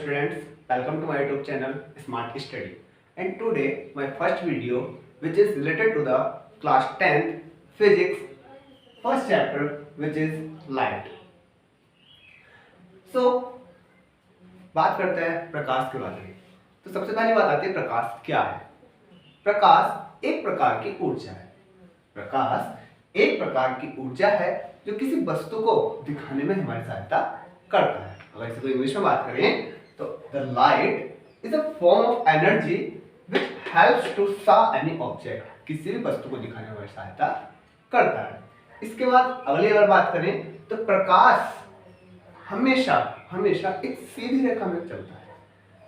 students, welcome to my YouTube channel Smart Study. And today my first video which is related to the class 10th physics first chapter which is light. So बात करते हैं प्रकाश के बारे में। तो सबसे पहली बात आती है प्रकाश क्या है। प्रकाश एक प्रकार की ऊर्जा है। प्रकाश एक प्रकार की ऊर्जा है जो किसी वस्तु को दिखाने में हमारी सहायता करता है। अगर इसे तो इंग्लिश में बात करें तो the light is a form of energy which helps to show any object. किसी भी वस्तु को दिखाने में हमारी सहायता करता है। इसके बाद अगली अगर बात करें तो प्रकाश हमेशा हमेशा एक सीधी रेखा में चलता है।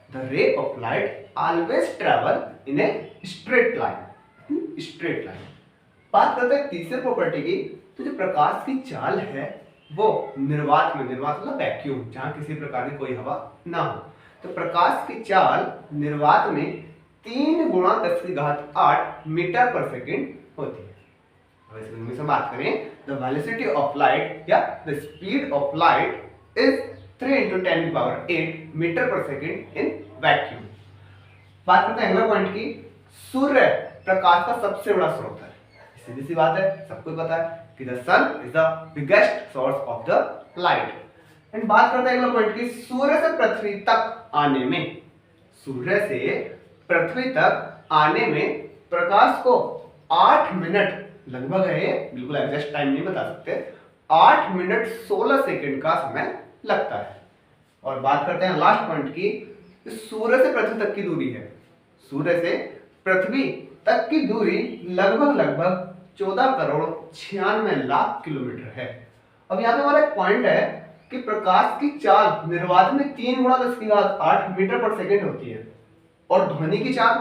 The ray of light always travel in a straight line. Straight line. बात करते हैं तीसरे प्रॉपर्टी की। तो जो प्रकाश की चाल है वो निर्वात में, निर्वात मतलब वैक्यूम, जहां किसी प्रकार की कोई हवा ना हो, तो प्रकाश की चाल निर्वात में 3 गुणा 10⁸ मीटर पर सेकेंड होती है। अब इस में से बात करें द वेलोसिटी ऑफ लाइट या the speed of light is 3 × 10⁸ metre per second in vacuum. बात करते हैं अगला पॉइंट की। सूर्य प्रकाश का सबसे बड़ा स्रोत है। सीधी सी बात है, सबको पता है कि the sun is the biggest source of the light. And बात करते हैं अगला पॉइंट की। सूर्य से पृथ्वी तक आने में, सूर्य से पृथ्वी तक आने में प्रकाश को 8 मिनट लगभग है, बिल्कुल एग्जैक्ट टाइम नहीं बता सकते, 8 मिनट 16 सेकंड का समय लगता है। और बात करते हैं लास्ट पॉइंट की। सूर्य से पृथ्वी तक की दूरी है, सूर्य से पृथ्वी तक की दूरी लगभग 14,96,00,000 किलोमीटर है। अब यहाँ पे हमारा एक पॉइंट है कि प्रकाश की चाल निर्वात में 3 गुणा 10⁸ मीटर पर सेकेंड होती है और ध्वनि की चाल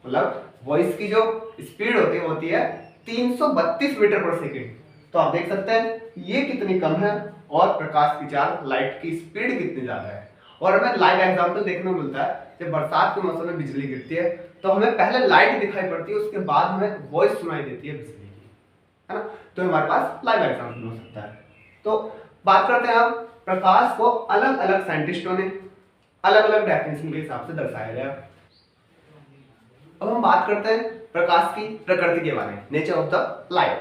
मतलब वॉइस की जो स्पीड होती है 332 मीटर पर सेकेंड। तो आप देख सकते हैं ये कितनी कम है और प्रकाश की चाल, लाइट की स्पीड कितनी ज्यादा है। और हमें लाइव एग्जाम्पल देखने को मिलता है जब बरसात के मौसम में बिजली गिरती है तो हमें पहले लाइट दिखाई पड़ती है, उसके बाद हमें वॉइस सुनाई देती है बिजली की, है ना। तो हमारे पास लाइव एग्जाम्पल हो सकता है। तो बात करते हैं अब प्रकाश को अलग अलग साइंटिस्टों ने अलग अलग डेफिनेशन के हिसाब से दर्शाया गया। अब हम बात करते हैं प्रकाश की प्रकृति के बारे में, नेचर ऑफ द लाइट।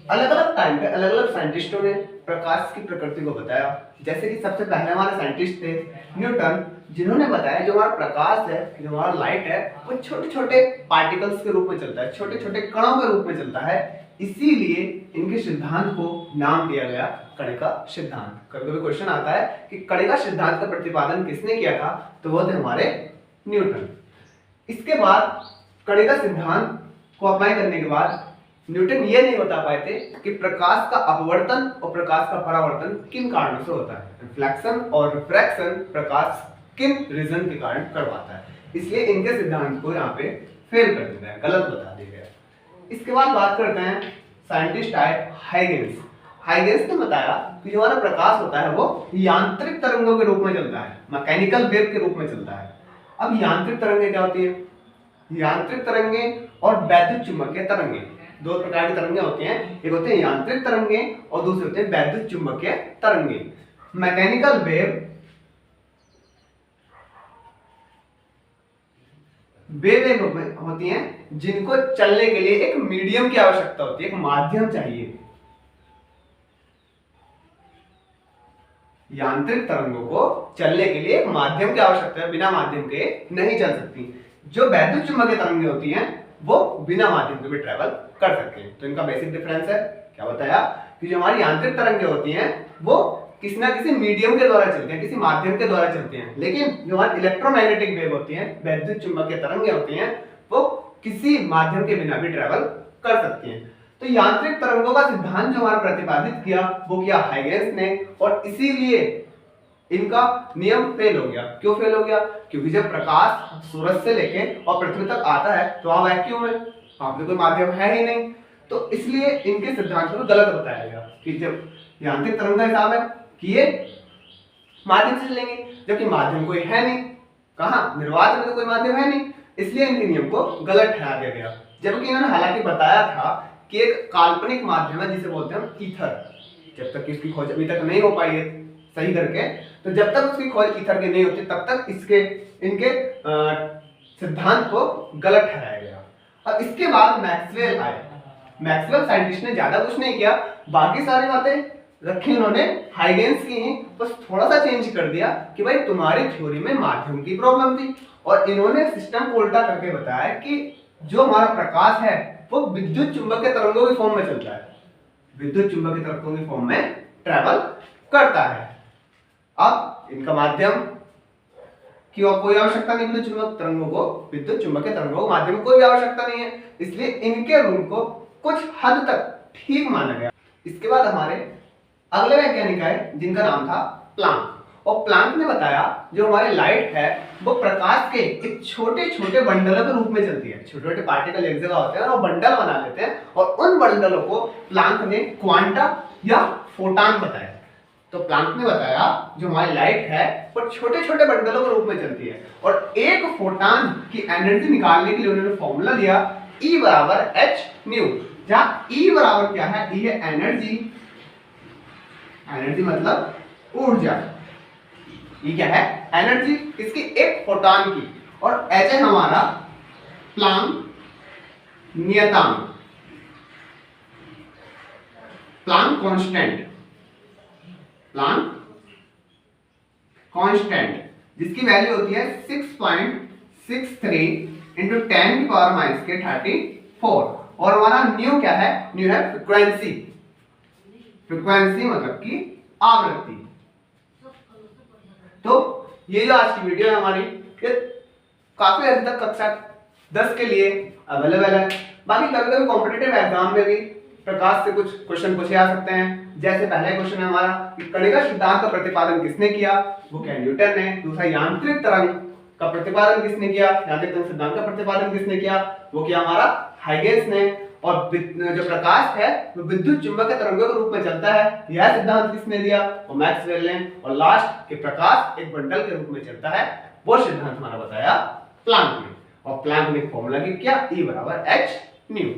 अलग अलग टाइम पे अलग अलग साइंटिस्टों ने प्रकाश की प्रकृति को बताया। जैसे कि सबसे पहले हमारे साइंटिस्ट थे न्यूटन, जिन्होंने बताया जो हमारा प्रकाश है, जो हमारा लाइट है, वो छोटे छोटे पार्टिकल्स के रूप में चलता है, छोटे छोटे कणों के रूप में चलता है। इसीलिए इनके सिद्धांत को नाम दिया गया कणिका सिद्धांत। कभी कभी क्वेश्चन आता है कि कणिका सिद्धांत का प्रतिपादन किसने किया था, तो वो थे हमारे न्यूटन। इसके बाद कणिका सिद्धांत को अप्लाई करने के बाद न्यूटन ये नहीं बता पाए थे कि प्रकाश का अपवर्तन और प्रकाश का परावर्तन किन कारणों से होता है, रिफ्लेक्शन और रिफ्रैक्शन प्रकाश किन रीजन के कारण करवाता है। इसलिए इनके सिद्धांत को यहाँ पे फेल कर दिया है, गलत बता दिया गया। इसके बाद बात करते हैं साइंटिस्ट आए हाइगेंस। हाइगेंस ने बताया कि जो हमारा प्रकाश होता है वो यांत्रिक तरंगों के रूप में चलता है, मैकेनिकल वेव के रूप में चलता है। अब यांत्रिक तरंगें क्या होती है? यांत्रिक तरंगें और वैद्युत चुंबकीय तरंगें, दो प्रकार की तरंगें होती हैं। एक होते हैं यांत्रिक तरंगें और दूसरे होते हैं वैद्युत चुंबकीय तरंगें। मैकेनिकल वेव वे होती हैं जिनको चलने के लिए एक मीडियम की आवश्यकता होती है, एक माध्यम चाहिए। यांत्रिक तरंगों को चलने के लिए एक माध्यम की आवश्यकता है, बिना माध्यम के नहीं चल सकती। जो वैद्युत चुंबकीय तरंगें होती हैं वो बिना माध्यम के भी ट्रेवल कर सकते हैं। तो इनका बेसिक डिफरेंस है, क्या बताया कि जो हमारी यांत्रिक तरंगें होती हैं वो किसी ना किसी मीडियम के द्वारा चलती हैं, किसी माध्यम के द्वारा चलती हैं। लेकिन जो हमारी इलेक्ट्रोमैग्नेटिक वेव होती हैं, वैद्युत चुंबकीय तरंगें होती हैं, वो किसी माध्यम के बिना भी ट्रेवल कर सकती हैं। तो यांत्रिक तरंगों का सिद्धांत जो हमारा प्रतिपादित किया वो किया हाइगेंस ने, और इसीलिए इनका नियम फेल हो गया। क्यों फेल हो गया? क्योंकि जब प्रकाश सूरज से लेके और पृथ्वी तक आता है तो वहां वैक्यूम है, वहां पे कोई माध्यम है ही नहीं। तो इसलिए इनके सिद्धांत को गलत बताया गया कि जब यांत्रिक तरंग का हिसाब है कि ये माध्यम से चलेंगे, जबकि माध्यम कोई है नहीं। कहाँ? निर्वात में तो कोई माध्यम है नहीं, इसलिए इनके नियम को गलत ठहरा दिया गया। जबकि इन्होंने हालांकि बताया था कि एक काल्पनिक माध्यम है जिसे बोलते हैं ईथर। जब तक इसकी खोज अभी तक नहीं हो पाई है सही करके, तो जब तक उसकी खोज ईथर की नहीं होती तब तक इनके सिद्धांत को गलत ठहराया गया। अब इसके बाद मैक्सवेल आए। मैक्सवेल साइंटिस्ट ने ज्यादा कुछ नहीं किया, बाकी सारी बातें रखी उन्होंने, हाइगेंस की ही, बस थोड़ा सा चेंज कर दिया कि भाई तुम्हारी थ्योरी में माध्यम की प्रॉब्लम थी, और इन्होंने सिस्टम को उल्टा करके बताया कि जो हमारा प्रकाश है वो विद्युत चुंबकीय तरंगों की फॉर्म में चलता है, विद्युत चुंबकीय तरंगों की फॉर्म में ट्रेवल करता है। अब इनका माध्यम की कोई आवश्यकता नहीं, विद्युत चुंबकीय तरंगों को, विद्युत चुंबकीय तरंगों को माध्यम की कोई आवश्यकता नहीं है, इसलिए इनके रूल को कुछ हद तक ठीक माना गया। इसके बाद हमारे अगले वैज्ञानिक आए जिनका नाम था प्लांक, और प्लांक ने बताया जो हमारी लाइट है वो प्रकाश के एक छोटे छोटे बंडलों के रूप में चलती है। छोटे छोटे पार्टिकल एक जगह होते हैं और वो बंडल बना लेते हैं, और उन बंडलों को प्लांक ने क्वांटा या फोटान बताया। तो प्लांक ने बताया जो हमारी लाइट है वो छोटे छोटे बंडलों के रूप में चलती है, और एक फोटान की एनर्जी निकालने के लिए उन्होंने फॉर्मूला दिया E बराबर h न्यू, जहां E बराबर क्या है, E है एनर्जी, एनर्जी मतलब ऊर्जा, ये क्या है, एनर्जी इसकी एक फोटॉन की, और H है हमारा प्लांक नियतांक, प्लांक कांस्टेंट, प्लांक कांस्टेंट जिसकी वैल्यू होती है 6.63 इंटू 10 की पावर माइनस के 34, और हमारा न्यू क्या है, न्यू है फ्रीक्वेंसी, फ्रीक्वेंसी मतलब कि आवृत्ति। तो ये जो आज की वीडियो है हमारी, ये काफी हद तक कक्षा 10 के लिए अवेलेबल है। बाकी कभी कभी कॉम्पिटिटिव एग्जाम में भी प्रकाश से कुछ क्वेश्चन पूछे जा सकते हैं। जैसे पहला क्वेश्चन है हमारा कि कणिका सिद्धांत का प्रतिपादन किसने किया, वो क्या न्यूटन ने। दूसरा यांत्रिक तरंग का प्रतिपादन किसने किया, यांत्रिक तरंग सिद्धांत का प्रतिपादन किसने किया, वो किया हमारा हाइगेंस ने। और जो प्रकाश है वो विद्युत चुंबकीय तरंगों के रूप में चलता है, यह सिद्धांत किसने दिया, वो मैक्सवेल ने। और लास्ट कि प्रकाश एक बंडल के रूप में चलता है, वो सिद्धांत हमारा बताया प्लांक ने, और प्लांक ने फॉर्मूला की क्या, E बराबर h न्यू।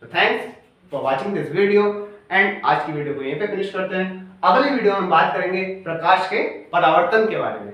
तो thanks for watching this video, and आज की वीडियो को यहीं पे फिनिश करते हैं। अगली वीडियो में बात करेंगे प्रकाश के परावर्तन के बारे में।